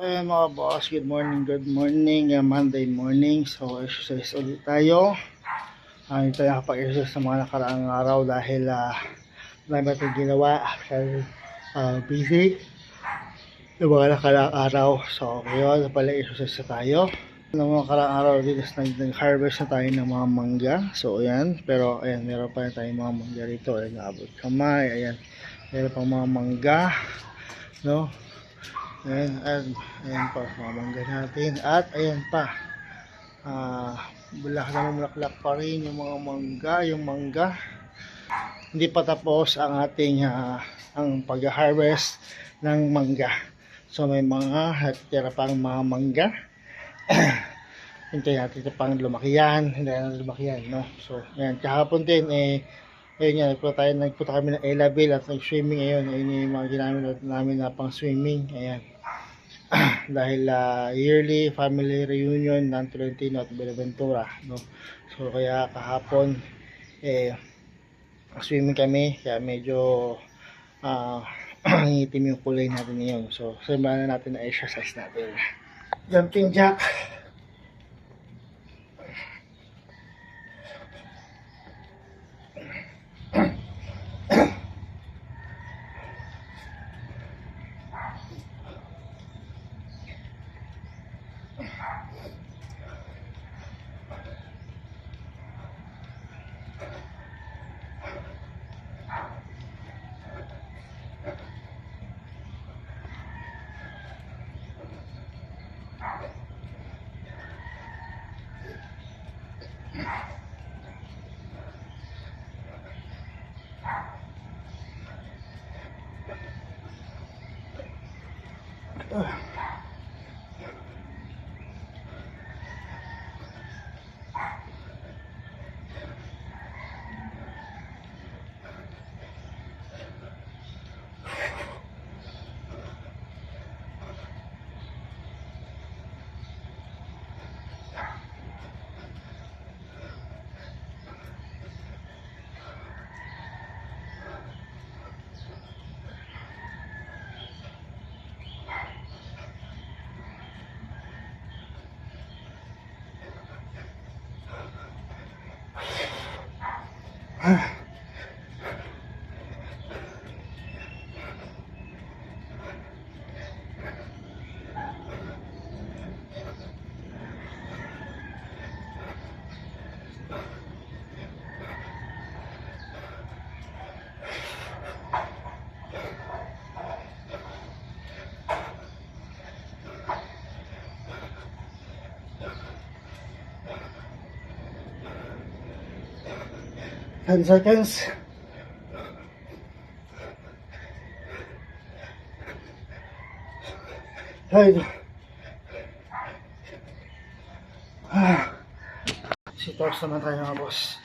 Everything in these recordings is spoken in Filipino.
Ayan mga boss, good morning, Monday morning. So exercise ulit tayo. Hindi tayo nakapag-exercise sa mga nakaraang araw dahil marami tayong ginawa dahil busy yung mga nakaraang araw. So ngayon pala exercise na tayo. Noong mga nakaraang araw dito nag-harvest na tayo ng mga mangga. So ayan, pero ayan meron pa rin tayong mga mangga rito. Ayan, naabot kamay. Ayan, meron pang mga mangga, no? Ayan pa mga mangga natin. At ayan pa, bulaklak pa rin yung mga mangga. Yung mangga hindi pa tapos ang ating ang pag-harvest ng mangga. So may mga natitira pang mga mangga. Hintayin natin ito pang lumakiyan. Hintayin natin lumakiyan, no? So ayan, kahapon din ayun nga, nagpunta kami ng Elaville at nag-swimming. Ayun yung mga ginamit namin na pang swimming. Ayan. Dahil yearly family reunion ng Tolentino at Buenaventura, no? So kaya kahapon swimming kami, kaya medyo ngitim yung kulay natin ngayon. So sabahan na natin na exercise natin. Jumping jack. Ten seconds. Right. Sit-ups naman tayo mga boss.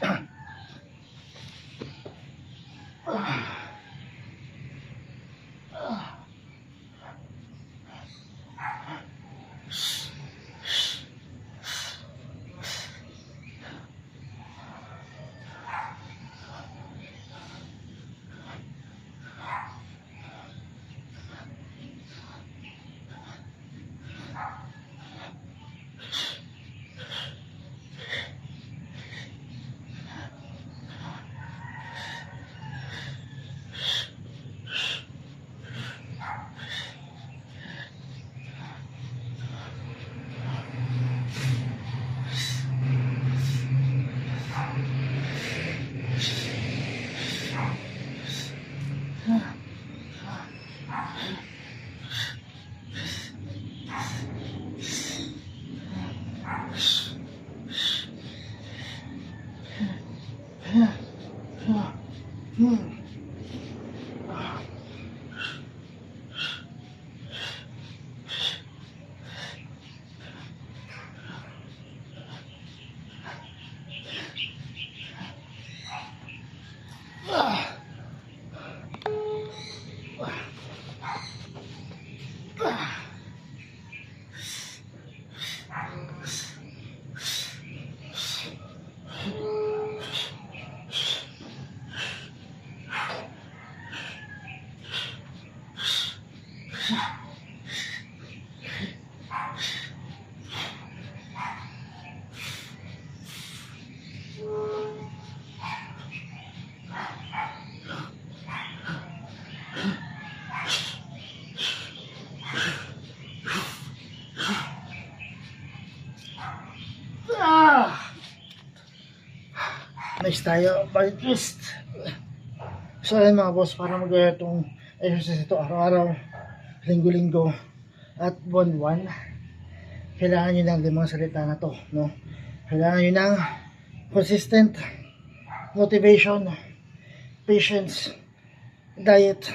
Next tayo, body twist. So ayun mga boss, para magawa itong exercise ito araw-araw, linggo-linggo, at buwan-buwan, kailangan nyo ng limang salita na to, no? Kailangan nyo ng consistent motivation, patience, diet,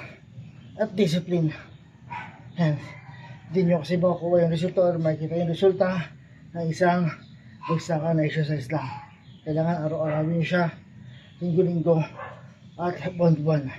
at discipline. Yan. Hindi nyo kasi makukuha yung resulta or makikita yung resulta ng isang bagsakan na exercise lang. Kailangan araw-araw nyo siya, linggo-linggo, at buwan-buwan.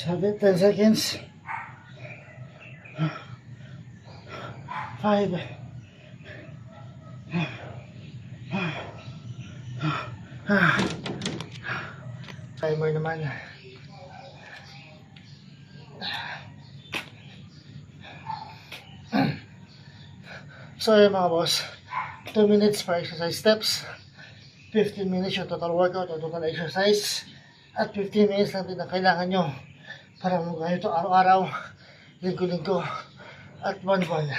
Sabi, 10 seconds. 5. Timer naman. So yun mga boss, 2 minutes for exercise steps, 15 minutes yung total workout o total exercise, at 15 minutes lang din ang kailangan nyo para magawa ito araw-araw, linggo-linggo, at buwan-buwan.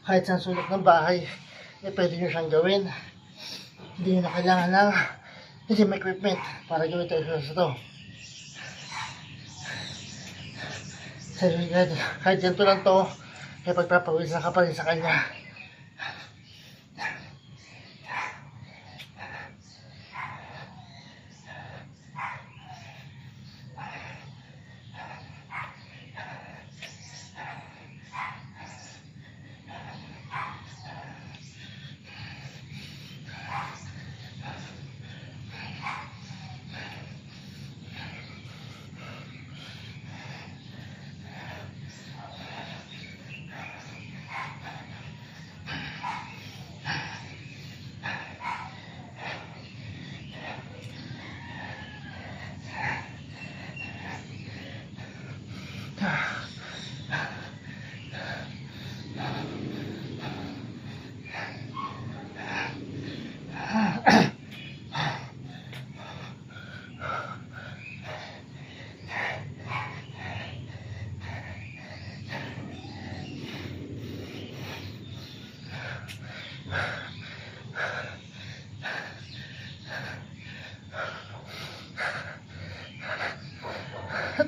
Kahit saan sulok ng bahay, pwede nyo siyang gawin. Hindi nyo na kailangan ng gym equipment para gawin ito exercise ito. Kahit ganito lang to, kaya pagpapawisan ka pa rin sa kanya.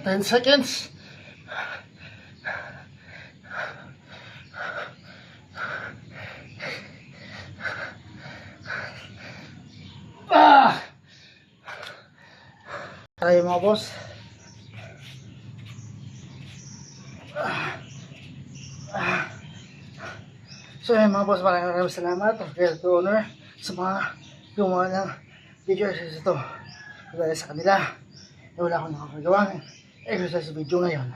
Ten seconds. Tayo mga boss. So yun mga boss, maraming salamat to owner sa mga gumawa ng video exercise ito. Dahil sa kanila, wala akong nakakagawang exercise video ngayon.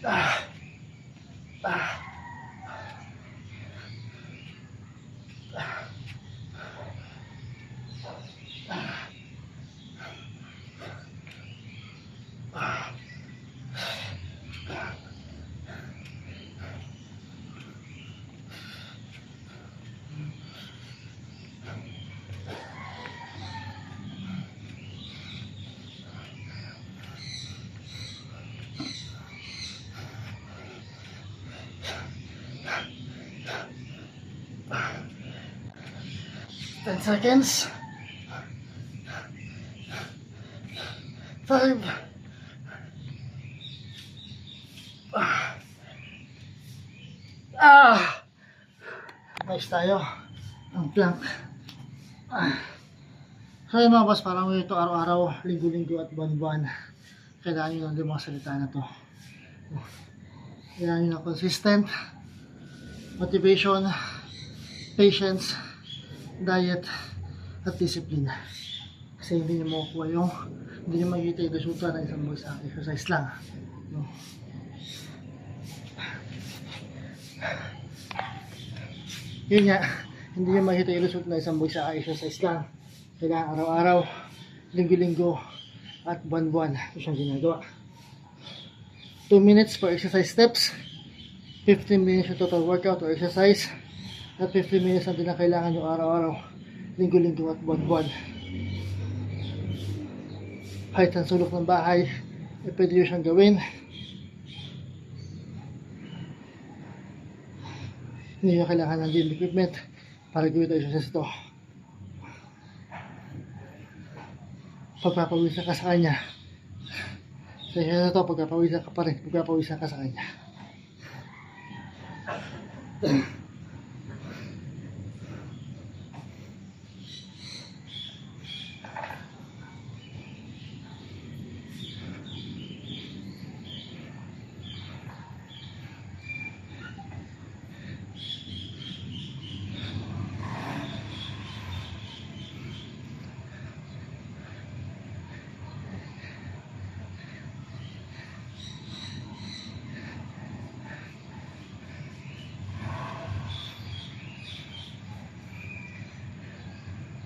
Ah. Ah. Ah. 10 seconds. 5. Nice tayo. Ang plank. So yun mga boss, parang ito araw-araw, linggo-linggo at buwan-buwan. Kailangan nyo lang din mga salita na to. Kailangan nyo ng consistent, motivation, patience, diet, at discipline. Kasi hindi nyo makukuha yung, hindi nyo makikita yung resulta ng isang buwan sa exercise lang. Yun nga, hindi nyo makikita yung resulta ng isang buwan sa exercise lang. Kailangan araw-araw, linggo-linggo, at buwan-buwan. Ito siyang ginagawa. 2 minutes per exercise steps, 15 minutes yung total workout or exercise, at 15 minutes ang din na kailangan nyo araw-araw, linggo-linggo at buwan-buwan. Kahit sa sulok ng bahay, pwede nyo siyang gawin. Hindi nyo kailangan ng gym equipment para gawin ito exercise ito. Pagpapawisan ka sa kanya, sa exercise ito, pagpapawisan ka pa rin, pagpapawisan ka sa kanya.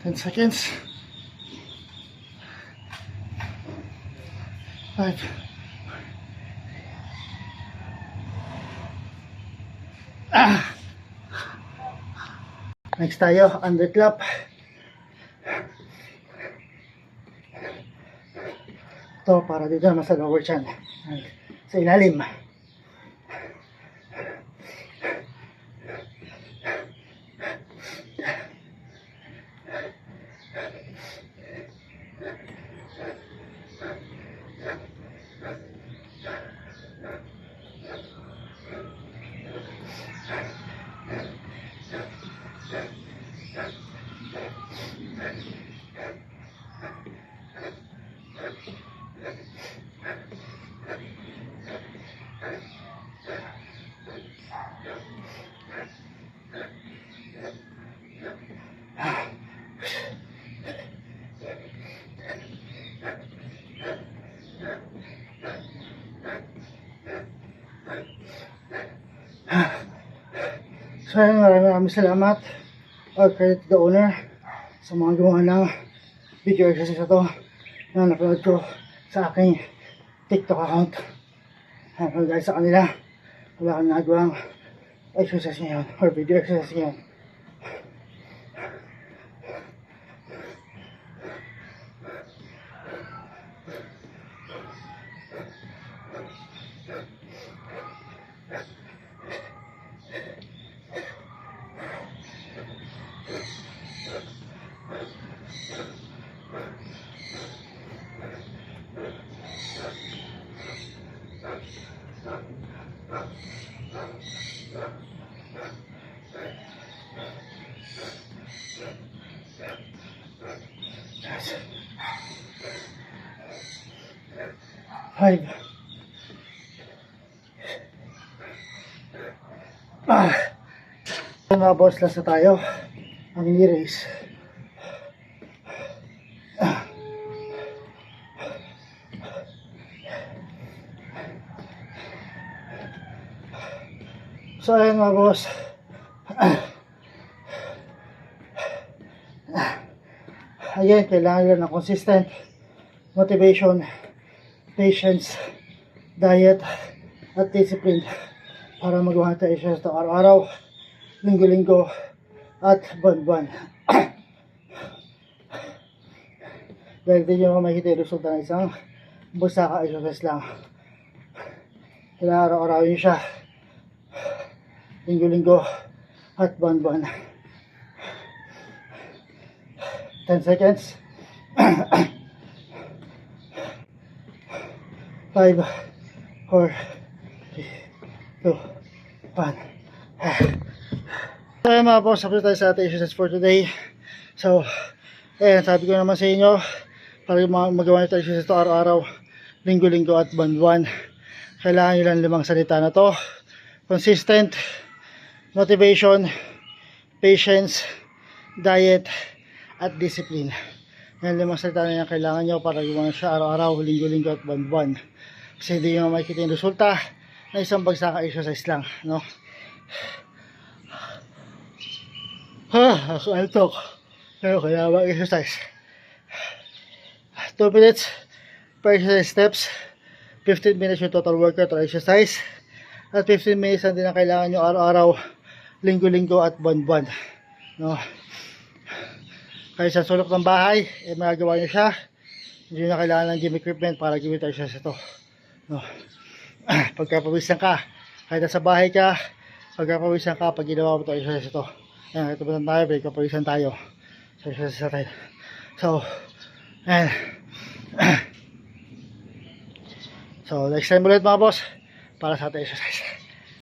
Ten seconds. 5. Next tayo, underclap. Ito para dito naman sa lower chan. Sa ilalim. So maraming salamat or credit to the owner sa mga gumawa ng video exercise na to na napanood ko sa aking TikTok account. Dahil sa kanila wala kang nagawang exercise ngayon or video exercise ngayon. Five. Mga boss, last na tayo. Ang knee raise. So ayun mga boss. Again, kailangan nila ng consistent motivation, patience, diet, at discipline para magawa tayo siya ito araw-araw, linggo-linggo, at buwan-buwan. Dahil din nyo makikita yung resulta ng isang busaka exercise lang. Kailangan araw-arawin siya, linggo-linggo, at buwan-buwan. 10 seconds. 5, 4, 3, 2, 1. So ayun mga boss, tapos tayo sa ating exercise for today. So, ayan, sabi ko naman sa inyo, para magawa nyo tayo exercise ito araw-araw, linggo-linggo at buwan-buwan, kailangan nyo lang 5 salita na to: consistent, motivation, patience, diet, at discipline. Yan 5 salita na yan kailangan nyo para gumawa siya araw-araw, linggo-linggo at buwan-buwan. Kasi hindi nyo makikita yung resulta na isang bagsaka exercise lang, no? Ako antok. Pero kaya mag-exercise. 2 minutes per exercise steps. 15 minutes yung total workout or exercise. At 15 minutes lang din ang kailangan nyo araw-araw, linggo-linggo at buwan-buwan, no? Kaya sa sulok ng bahay, magagawa nyo siya. Hindi na kailangan ng gym equipment para gawin tayo siya sa ito, no? Pagkapawisan ka, kahit nasa bahay ka, pagkapawisan ka, pag ginawa mo ito, exercise ito. Ayan, ito ba tayo, break, papawisan tayo. So, exercise natin. So, ayan. So, next time ulit mga boss, para sa ating exercise.